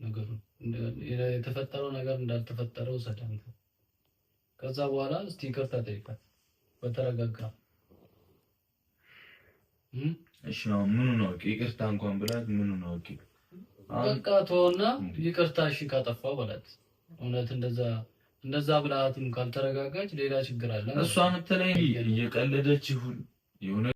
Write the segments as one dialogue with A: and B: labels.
A: ነገሩ የተፈጠረው ነገር እንዳልተፈጠረው ሰደንተ ከዛ በኋላ እስቲ ይቅርታ ጠይቃት በተረጋጋ
B: እሺ ነው ምኑ ነው ይቅርታ እንኳን ብላት ምኑ ነው
A: በቃ ተወና ይቅርታ እሺ ካጠፋው በላት እውነት እንደዛ ብላትም ካልተረጋጋች ሌላ ችግር አለ
B: እሷ ምትለኝ እየቀለደች ይሁን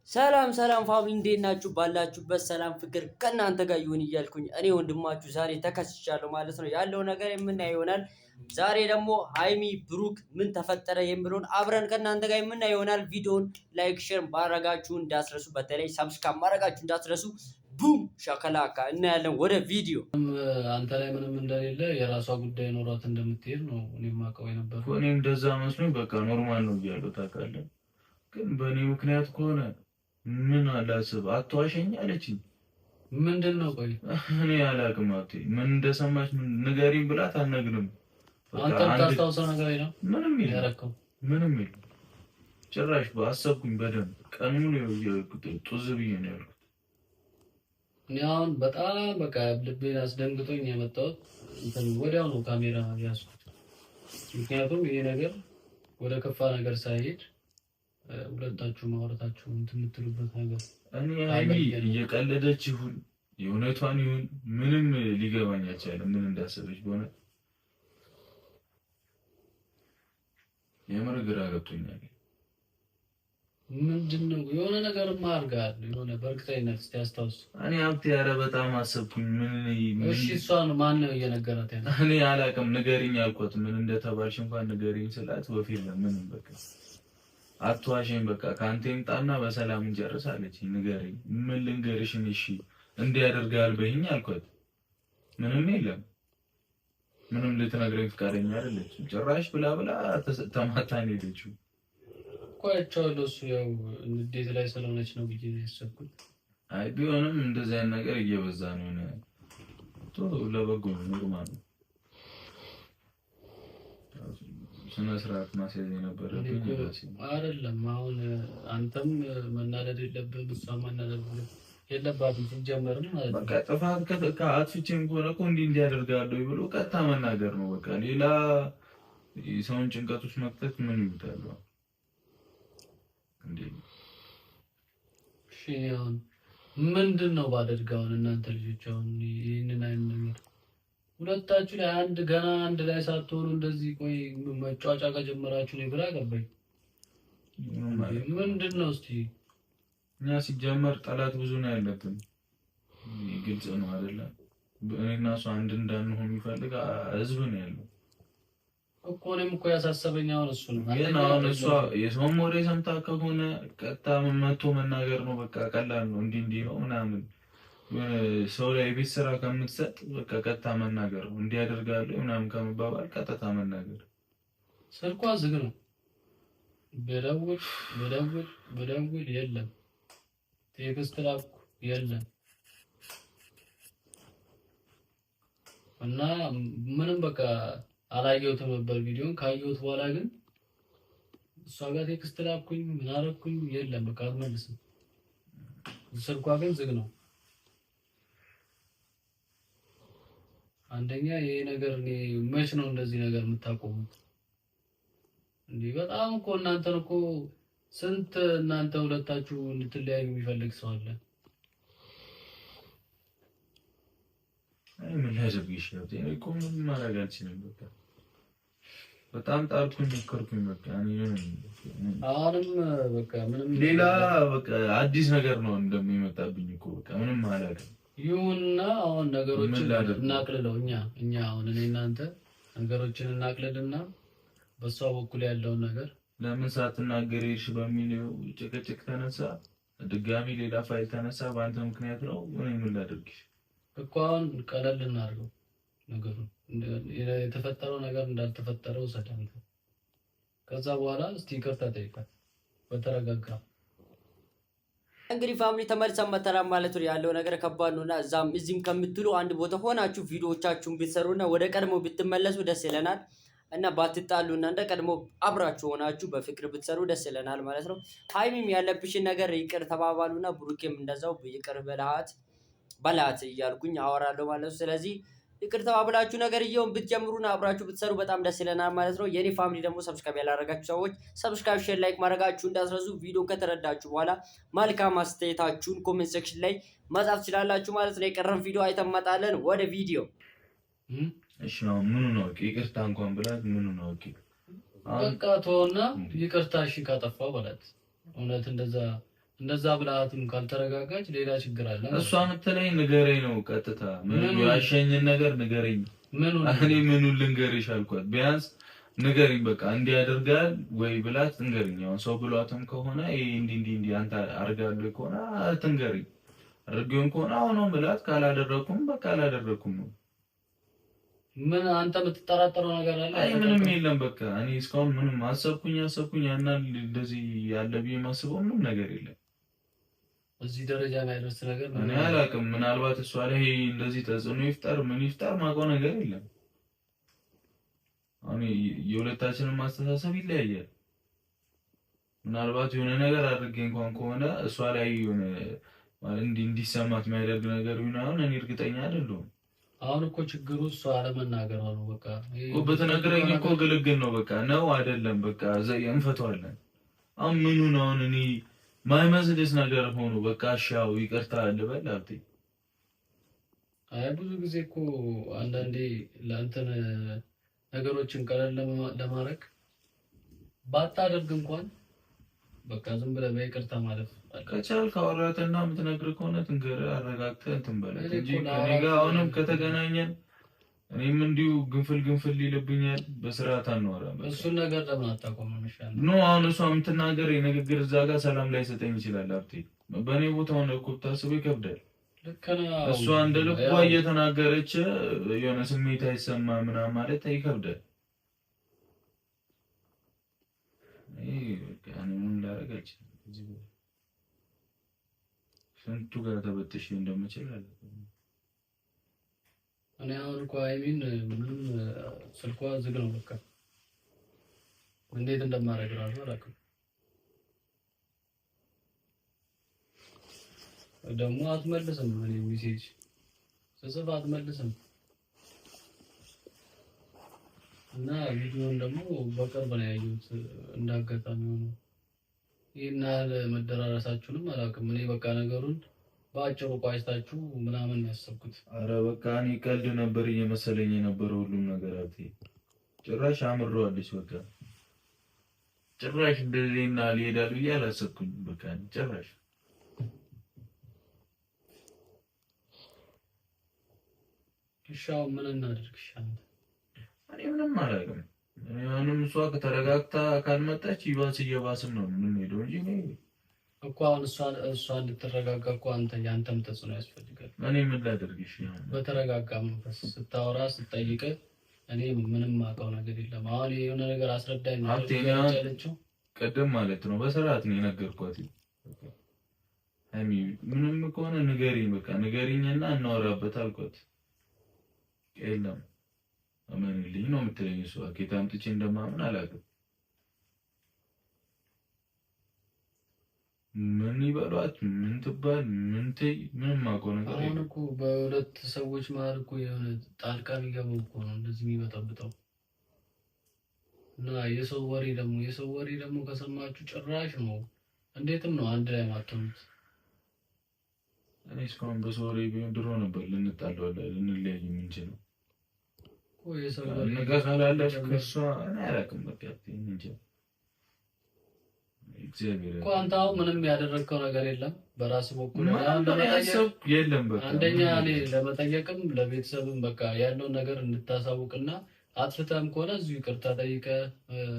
C: ሰላም ፋሚሊ እንዴት ናችሁ? ባላችሁበት ሰላም ፍቅር ከእናንተ ጋር ይሁን እያልኩኝ እኔ ወንድማችሁ ዛሬ ተከስቻለሁ ማለት ነው። ያለው ነገር የምናየው ይሆናል። ዛሬ ደግሞ ሃይሚ ብሩክ ምን ተፈጠረ የሚለውን አብረን ከእናንተ ጋር የምናየው ይሆናል። ቪዲዮውን ላይክ ሼር ማድረጋችሁ እንዳትረሱ፣ በተለይ ሰብስክራይብ ማድረጋችሁ እንዳትረሱ። ቡም ሻከላካ እናያለን። ወደ ቪዲዮ
A: አንተ ላይ ምንም እንደሌለ የራሷ ጉዳይ ኖሯት እንደምትሄድ ነው እኔ የማውቀው የነበረው።
B: እኔ እንደዛ መስሎኝ በቃ ኖርማል ነው እያለሁ ታውቃለህ። ግን በእኔ ምክንያት ከሆነ ምን አላስብ አትዋሸኝ አለችኝ።
A: ምንድን ነው ቆይ
B: እኔ አላውቅም። ምን እንደሰማች ምን ንገሪኝ ብላት አልነግርም።
A: አንተ ታስታውሰው ነገር ነው?
B: ምንም የለም ጭራሽ። ባሰብኩኝ በደንብ ቀን ሙሉ ጡዝ ብዬ ነው ያልኩት።
A: እኔ አሁን በጣም በቃ ልቤን አስደንግጦኝ የመጣሁት ወዲያው ነው ካሜራ ያዝኩት። ምክንያቱም ይሄ ነገር ወደ ከፋ ነገር ሳይሄድ ሁለታችሁ ማውራታችሁ የምትሉበት ነገር
B: እኔ ሃይሚ እየቀለደች ይሁን የእውነቷን ይሁን ምንም ሊገባኝ አልቻለም። ምን እንዳሰበች በሆነ የምር ግራ ገብቶኛል።
A: ምንድነው የሆነ ነገር ማርጋል የሆነ በርግጠኝነት እስቲ
B: እኔ ሀብቴ ኧረ በጣም አሰብኩኝ።
A: እሺ እሷን ማን ነው እየነገራት ያለው?
B: እኔ አላውቅም። ንገሪኝ አልኳት። ምን እንደተባልሽ እንኳን ንገሪኝ ስላት ወፍ የለም ምንም በቃ አትዋሽኝ በቃ ካንተ ይምጣና በሰላም እንጨርስ አለችኝ። ንገሪኝ ምን ልንገርሽ? እሺ እንዲያደርጋል በይኝ አልኳት። ምንም የለም ምንም ልትነግረኝ ፍቃደኛ አይደለችም። ጭራሽ ብላ ተማታን ሄደችው።
A: ቆይቻለሁ እሱ ያው ንዴት ላይ ስለሆነች ነው ብዬ ያሰብኩት።
B: አይ ቢሆንም እንደዚህ አይነት ነገር እየበዛ ነው። ቶሎ ለበጎ ነው ኖርማል ነው። ስነ ስርዓት ማስያዝ የነበረብኝ
A: አይደለም። አሁን አንተም መናደድ የለብህም እሷም መናደድ የለባትም። ሲጀመርም
B: በቃ ጥፋት ከአጥፍቼም ከሆነ እኮ እንዲህ ያደርጋለሁ ብሎ ቀጥታ መናገር ነው። በቃ ሌላ ሰውን ጭንቀት ውስጥ መክተት ምን ይውጣል እንዴ?
A: እሺ አሁን ምንድን ነው ባደርገው? እናንተ ልጆች አሁን ይሄንን አይነት ነገር ሁለታችሁ ላይ አንድ ላይ ሳትሆኑ እንደዚህ ቆይ መጫወጫ ከጀመራችሁ ነው ግራ ገባኝ። ምንድን ነው እስቲ
B: እኛ ሲጀመር ጠላት ብዙ ነው ያለብን። ግልጽ ነው አይደለ? እኔና እሱ አንድ እንዳንሆን የሚፈልግ ህዝብ ነው ያለው
A: እኮ። እኔም እኮ ያሳሰበኝ አሁን እሱ ነው።
B: ግን አሁን እሷ የሰውን ወሬ ሰምታ ከሆነ ቀጥታ መጥቶ መናገር ነው። በቃ ቀላል ነው። እንዲህ ነው ምናምን ሰው ላይ ቤት ስራ ከምትሰጥ በቃ ቀጥታ መናገር ነው። እንዲያደርጋለሁ ምናምን ከመባባል ቀጥታ መናገር።
A: ስልኳ ዝግ ነው። በደውል የለም። ቴክስት ላኩ የለም። እና ምንም በቃ አላየሁትም ነበር ቪዲዮን። ካየሁት በኋላ ግን እሷ ጋር ቴክስት ላኩኝ ምን አደረኩኝ የለም። በቃ አትመልስም። ስልኳ ግን ዝግ ነው። አንደኛ ይሄ ነገር መች ነው እንደዚህ ነገር የምታቆሙት? እንዴ በጣም እኮ እናንተን እኮ ስንት እናንተ ሁለታችሁ እንድትለያዩ የሚፈልግ ሰው አለ።
B: አይ ምን ያደርግ ይችላል? እኮ ምን ማድረግ አልችልም። በጣም ጣርኩኝ ሞከርኩኝ። በቃ
A: አሁንም በቃ ምንም
B: ሌላ በቃ አዲስ ነገር ነው እንደሚመጣብኝ እኮ በቃ ምንም አላውቅም።
A: ይሁንና አሁን ነገሮችን እናቅልለው። እኛ አሁን እኔ እናንተ ነገሮችን እናቅልልና በሷ በኩል ያለውን ነገር
B: ለምን ሳትናገር ሄድሽ በሚለው ጭቅጭቅ ተነሳ። ድጋሚ ሌላ ፋይል ተነሳ። በአንተ ምክንያት ነው። እኔ ምን ላድርግሽ
A: እኮ አሁን ቀለል እናድርገው ነገሩን። የተፈጠረው ነገር እንዳልተፈጠረው ሰደንተ ከዛ በኋላ እስቲ ይቅርታ ጠይቃት በተረጋጋ።
C: እንግዲህ ፋሚሊ ተመልሰን መተናል ማለት ነው። ያለው ነገር ከባድ ነውና እዛም እዚህም ከምትሉ አንድ ቦታ ሆናችሁ ቪዲዮዎቻችሁን ብትሰሩና ወደ ቀድሞ ብትመለሱ ደስ ይለናል። እና ባትጣሉና እንደ ቀድሞ አብራችሁ ሆናችሁ በፍቅር ብትሰሩ ደስ ይለናል ማለት ነው። ሃይሚም ያለብሽን ነገር ይቅር ተባባሉና ብሩኬም እንደዛው ይቅር በልሃት በላት እያልኩኝ አወራለሁ ማለት ነው። ስለዚህ ይቅርታ ብላችሁ ነገርየውን ብትጀምሩና አብራችሁ ብትሰሩ በጣም ደስ ይለናል ማለት ነው። የኔ ፋሚሊ ደግሞ ሰብስክራይብ ያላደረጋችሁ ሰዎች ሰብስክራይብ፣ ሼር፣ ላይክ ማድረጋችሁ እንዳትረሱ። ቪዲዮን ከተረዳችሁ በኋላ መልካም አስተያየታችሁን ኮሜንት ሴክሽን ላይ መጻፍ ትችላላችሁ ማለት ነው። የቀረን ቪዲዮ አይተን እንመጣለን ወደ ቪዲዮ።
B: እሺ ነው ምኑ ነው ይቅርታ እንኳን ብላት ምኑ ነው
A: በቃ ተወውና ይቅርታ እሺ ካጠፋው በላት። እውነት እንደዛ ብላትም ካልተረጋጋች ሌላ ችግር አለ።
B: እሷ የምትለኝ ንገረኝ ነው ቀጥታ። ምንም ያሸኝን ነገር ንገረኝ። እኔ ምኑን ልንገርሽ አልኳት። ቢያንስ ንገረኝ በቃ እንዲህ ያደርጋል ወይ ብላት ንገረኝ። አሁን ሰው ብሏትም ከሆነ ይሄ እንዲህ አንተ አርጋለሁ ከሆነ ትንገረኝ። አርገውም ከሆነ አሁን ብላት፣ ካላደረኩም በቃ አላደረኩም ነው።
A: ምን አንተ የምትጠራጠረው ነገር አለ?
B: አይ ምንም የለም በቃ እኔ እስካሁን ምንም አሰብኩኝ ያና እንደዚህ ያለ ብዬ ማስበው ምንም ነገር የለም።
A: እዚህ ደረጃ ላይ ያለስ ነገር
B: እኔ አላውቅም። ምናልባት እሷ ላይ እንደዚህ ተጽዕኖ ይፍጠር ምን ይፍጠር ማውቀው ነገር የለም። አሁን የሁለታችንም ማስተሳሰብ ይለያያል። ምናልባት የሆነ ነገር አድርጌ እንኳን ከሆነ እሷ ላይ የሆነ እንዲሰማት የሚያደርግ ነገር ይሆናል። እኔ እርግጠኛ አይደለሁም።
A: አሁን እኮ ችግሩ እሷ አለመናገር ነው። በቃ
B: እኮ በተነገረኝ እኮ ግልግል ነው። በቃ ነው አይደለም በቃ እንፈተዋለን። አሁን ምኑን አሁን እኔ ማይመስልስ ነገር ሆኖ በቃ ሻው ይቅርታ ልበል አብቴ።
A: አይ ብዙ ጊዜ እኮ አንዳንዴ ለእንትን ነገሮችን ቀለል ለማድረግ ባታደርግ እንኳን በቃ ዝም ብለህ በይቅርታ ማለት
B: ከቻልክ አውራትና የምትነግር ከሆነ ትንገርህ አረጋግተህ እንትን በላት እንጂ ከእኔ ጋር አሁንም ከተገናኘን እኔም እንዲሁ ግንፍል ይልብኛል። በስርዓት አናወራም።
A: እሱን ነገር ለምን አታቆምም? ይሻላል
B: ኖ አሁን እሷ የምትናገር የንግግር እዛ ጋር ሰላም ላይ ሰጠኝ ይችላል። አብቴ በእኔ ቦታ ሆነ እኮ ብታስበው ይከብዳል። እሷ እንደ ልቧ እየተናገረች የሆነ ስሜት አይሰማ ምናምን ማለት ይከብዳል። ምን ላደርግ ስንቱ ጋር ተበጥሼ እንደምችል አለ።
A: እኔ አሁን እኮ አይሚን ምንም ስልኳ ዝግ ነው። በቃ እንዴት እንደማደርግ እራሱ አላውቅም። ደግሞ አትመልስም። እኔ ሜሴጅ ስጽፍ አትመልስም። እና ቪዲዮውን ደግሞ በቅርብ ነው ያየሁት እንዳጋጣሚ ሆኖ። ይሄን ያህል መደራረሳችሁንም አላውቅም። እኔ በቃ ነገሩን በአጭሩ ቋጭታችሁ ምናምን ያሰብኩት።
B: አረ በቃ እኔ ቀልድ ነበር እየመሰለኝ የነበረው ሁሉም ነገር አብቴ። ጭራሽ አምሮአለች። በቃ ጭራሽ እንደዚህና ሊሄዳል ብዬ አላሰብኩኝ። በቃ ጭራሽ
A: ሻው ምን እናድርግ?
B: እኔ ምንም አላውቅም። አሁንም እሷ ከተረጋግታ ካልመጣች ይባስ እየባስም ነው የምንሄደው እንጂ
A: እኮ አሁን እሷ እንድትረጋጋ እኮ ያንተም ተጽዕኖ ያስፈልጋል።
B: እኔ ምን ላድርግሽ?
A: በተረጋጋ መንፈስ ስታወራ ስትጠይቅ እኔ ምንም አውቀው ነገር የለም። አሁን የሆነ ነገር አስረዳኝ ነው ያለችው።
B: ቅድም ማለት ነው በስርዓት ነው የነገርኳት። አይሚ ምንም ከሆነ ንገሪኝ፣ በቃ ንገሪኝና እናወራበት አልኳት። የለም አመንልኝ ነው የምትለኝ እሷ። ኬታ አምጥቼ እንደማምን አላውቅም። ምን ይበሏት ምን ትባል ምን ትይ ምንም አውቀው ነገር የለም።
A: አሁን እኮ በሁለት ሰዎች መሀል እኮ የሆነ ጣልቃ የሚገባው እኮ ነው እንደዚህ የሚበጠብጠው። እና የሰው ወሬ ደግሞ ከሰማችሁ ጭራሽ ነው እንዴትም ነው አንድ ላይ ማተሙት።
B: እኔ እስካሁን በሰው ወሬ ቢሆን ድሮ ነበር ልንጣለው ልንለያይ የምንችለው።
A: የሰው ወሬ
B: ነገር ካላለች ከሷ እኔ አላውቅም። በቃ እንጂ እግዚአብሔር
A: እኮ አንተ አሁን ምንም ያደረግከው ነገር የለም በራስ በኩል
B: የለም። በቃ
A: አንደኛ እኔ ለመጠየቅም ለቤተሰብም በቃ ያለውን ነገር እንድታሳውቅና አጥፍተህም ከሆነ እዚሁ ይቅርታ ጠይቀህ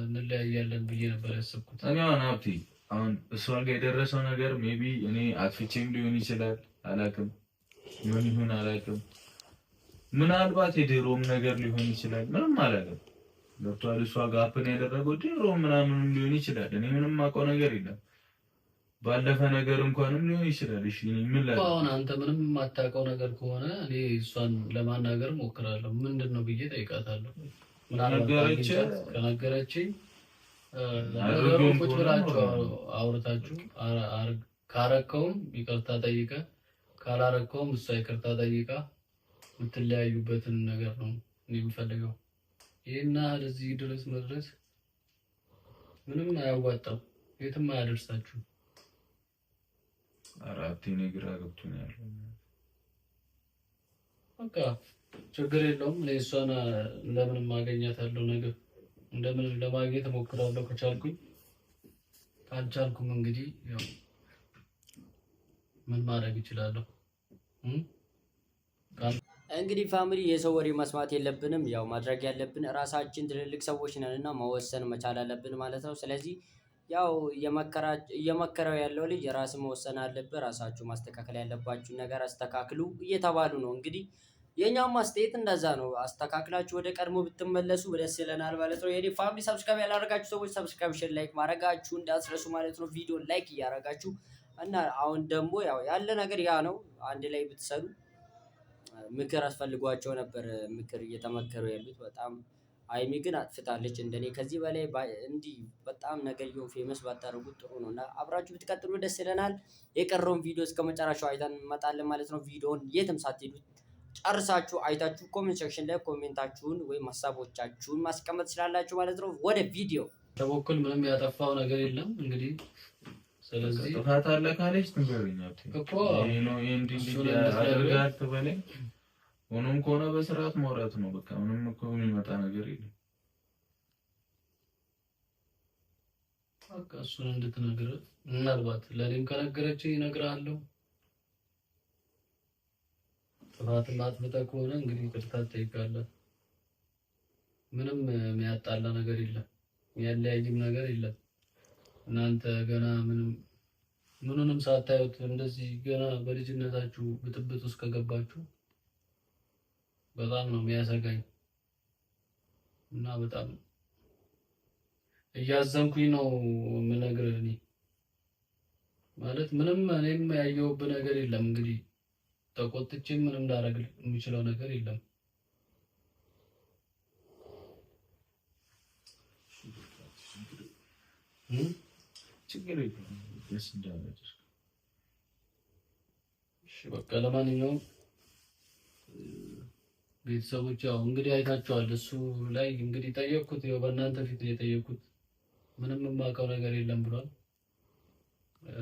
A: እንለያያለን ብዬ ነበር ያሰብኩት።
B: እኔ አሁን እሷ ጋር የደረሰው ነገር ሜቢ እኔ አጥፍቼም ሊሆን ይችላል። አላውቅም ምን ይሁን አላውቅም። ምናልባት የድሮም ነገር ሊሆን ይችላል። ምንም አላውቅም። ገብቶሃል? እሷ ጋር አፕን ያደረገው ድሮ ምናምን ሊሆን ይችላል። እኔ ምንም አውቀው ነገር የለም። ባለፈ ነገር እንኳንም ሊሆን ይችላል። እሺ ምን ላይ
A: አሁን አንተ ምንም የማታውቀው ነገር ከሆነ እኔ እሷን ለማናገር ሞክራለሁ። ምንድነው ብዬ ጠይቃታለሁ። ምናልባት ከነገረችኝ ነገሩን ቁጭ ብላችሁ አውርታችሁ ካረከውም ይቅርታ ጠይቀህ ካላረከውም እሷ ይቅርታ ጠይቃ የምትለያዩበትን ነገር ነው እኔ የምፈልገው። ይሄን ያህል እዚህ ድረስ መድረስ ምንም አያዋጣም፣ የትም አያደርሳችሁ።
B: አራቴ ግራ ገብቶኛል።
A: በቃ ችግር የለውም። እኔ እሷን ለምንም አገኛታለሁ፣ ነገር እንደምን ለማግኘት እሞክራለሁ ከቻልኩኝ። ካልቻልኩም እንግዲህ ያው ምን ማድረግ እችላለሁ?
C: እንግዲህ ፋሚሊ የሰው ወሬ መስማት የለብንም። ያው ማድረግ ያለብን ራሳችን ትልልቅ ሰዎች ነን እና መወሰን መቻል አለብን ማለት ነው። ስለዚህ ያው እየመከረው ያለው ልጅ የራስ መወሰን አለብህ፣ ራሳችሁ ማስተካከል ያለባችሁን ነገር አስተካክሉ እየተባሉ ነው። እንግዲህ የኛም ማስተያየት እንደዛ ነው። አስተካክላችሁ ወደ ቀድሞ ብትመለሱ ደስ ይለናል ማለት ነው። የኔ ፋሚሊ ሰብስክራይብ ያላደረጋችሁ ሰዎች ሰብስክራይብ፣ ሼር፣ ላይክ ማድረጋችሁ እንዳትረሱ ማለት ነው። ቪዲዮ ላይክ እያደረጋችሁ እና አሁን ደግሞ ያው ያለ ነገር ያ ነው። አንድ ላይ ብትሰሩ ምክር አስፈልጓቸው ነበር፣ ምክር እየተመከሩ ያሉት በጣም ሀይሚ ግን አጥፍታለች። እንደኔ ከዚህ በላይ እንዲህ በጣም ነገርየውን ፌመስ ባታደርጉት ጥሩ ነው እና አብራችሁ ብትቀጥሉ ደስ ይለናል። የቀረውን ቪዲዮ እስከ መጨረሻው አይተን እንመጣለን ማለት ነው። ቪዲዮውን የትም ሳትሄዱ ጨርሳችሁ አይታችሁ ኮሜንት ሴክሽን ላይ ኮሜንታችሁን ወይም ሀሳቦቻችሁን ማስቀመጥ ትችላላችሁ ማለት ነው። ወደ ቪዲዮ
A: በኩል ምንም ያጠፋው ነገር የለም እንግዲህ። ስለዚህ
B: ጥፋት አለ ካለች ትንገሩኝ እኮ ይሄ ነው እንዲህ አድርጋት በለኝ። ሆኖም ከሆነ በስርዓት ማውራት ነው በቃ። ምንም እኮ የሚመጣ ነገር የለም።
A: በቃ እሱን እንድትነግር ምናልባት ለኔም ከነገረችኝ እነግርሃለሁ። ጥፋትም አጥፍተህ ከሆነ እንግዲህ ይቅርታ ትጠይቃለህ። ምንም የሚያጣላ ነገር የለም፣ የሚያለያይም ነገር የለም። እናንተ ገና ምኑንም ሳታዩት እንደዚህ ገና በልጅነታችሁ ብጥብጥ ውስጥ ከገባችሁ በጣም ነው የሚያሰጋኝ እና በጣም እያዘንኩኝ ነው የምነግርህ። እኔ ማለት ምንም እኔም ያየሁብህ ነገር የለም። እንግዲህ ተቆጥቼም ምንም ላደርግ የሚችለው ነገር የለም።
B: ችግር የለም። ደስ እንዳለች
A: እሺ በቃ ለማንኛውም ቤተሰቦች ያው እንግዲህ አይታችኋል። እሱ ላይ እንግዲህ ጠየቅኩት፣ ያው በእናንተ ፊት ነው የጠየቅኩት። ምንም የማውቀው ነገር የለም ብሏል።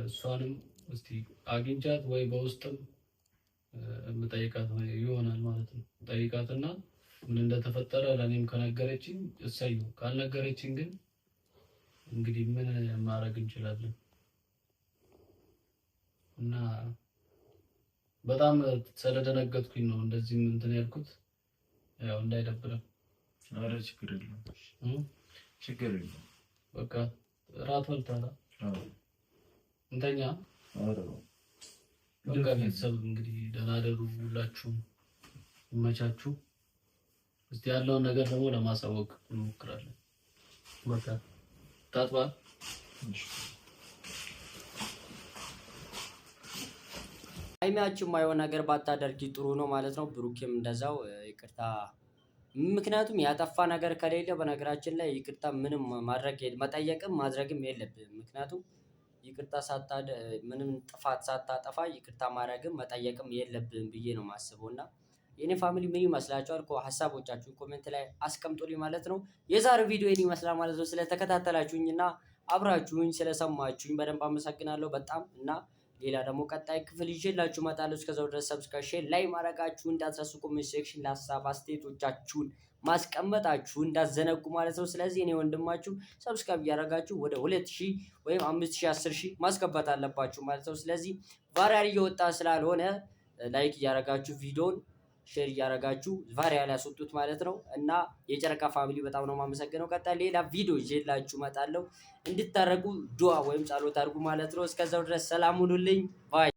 A: እሷንም እስቲ አግኝቻት ወይ በውስጥም የምጠይቃት ይሆናል ማለት ነው። ጠይቃትና ምን እንደተፈጠረ ለኔም ከነገረችኝ እሰየው፣ ካልነገረችኝ ግን እንግዲህ ምን ማድረግ እንችላለን? እና በጣም ስለደነገጥኩኝ ነው እንደዚህ እንትን ያልኩት። ያው እንዳይደብረን።
B: ኧረ ችግር የለም ችግር የለም።
A: በቃ እራት በልተሃል?
B: አዎ
A: እንተኛ።
B: አዎ
A: በቃ ቤተሰብ እንግዲህ ደህና ደሩ፣ ሁላችሁም ይመቻችሁ። እስቲ ያለውን ነገር ደግሞ ለማሳወቅ እንሞክራለን። በቃ ታጥባ
C: ሀይሚያችን ማይሆን ነገር ባታደርጊ ጥሩ ነው ማለት ነው። ብሩኬም እንደዛው ይቅርታ። ምክንያቱም ያጠፋ ነገር ከሌለ በነገራችን ላይ ይቅርታ ምንም መጠየቅም ማድረግም የለብንም። ምክንያቱም ይቅርታ ምንም ጥፋት ሳታጠፋ ይቅርታ ማድረግም መጠየቅም የለብንም ብዬ ነው የማስበው። እና የኔ ፋሚሊ ምን ይመስላችኋል? ሀሳቦቻችሁን ኮሜንት ላይ አስቀምጡልኝ ማለት ነው። የዛሬው ቪዲዮ ይህን ይመስላል ማለት ነው። ስለተከታተላችሁኝ እና አብራችሁኝ ስለሰማችሁኝ በደንብ አመሰግናለሁ በጣም እና ሌላ ደግሞ ቀጣይ ክፍል ይዤላችሁ እመጣለሁ። እስከዛው ድረስ ሰብስክራይብ፣ ሼር፣ ላይክ ማድረጋችሁ እንዳትረሱ። ኮሜንት ሴክሽን ለሀሳብ አስተያየቶቻችሁን ማስቀመጣችሁ እንዳትዘነጉ ማለት ነው። ስለዚህ እኔ ወንድማችሁ ሰብስክራይብ እያደረጋችሁ ወደ 2000 ወይም 5000 10000 ማስገባት አለባችሁ ማለት ነው። ስለዚህ ቫሪያል እየወጣ ስላልሆነ ላይክ እያደረጋችሁ ቪዲዮን ሼር እያደረጋችሁ ቫሪያል ያስወጡት ማለት ነው። እና የጨረቃ ፋሚሊ በጣም ነው የማመሰግነው። ቀጣይ ሌላ ቪዲዮ ይዤላችሁ እመጣለሁ። እንድታረጉ ዱአ ወይም ጸሎት አድርጉ ማለት ነው። እስከዛው ድረስ ሰላም ሁኑልኝ ባይ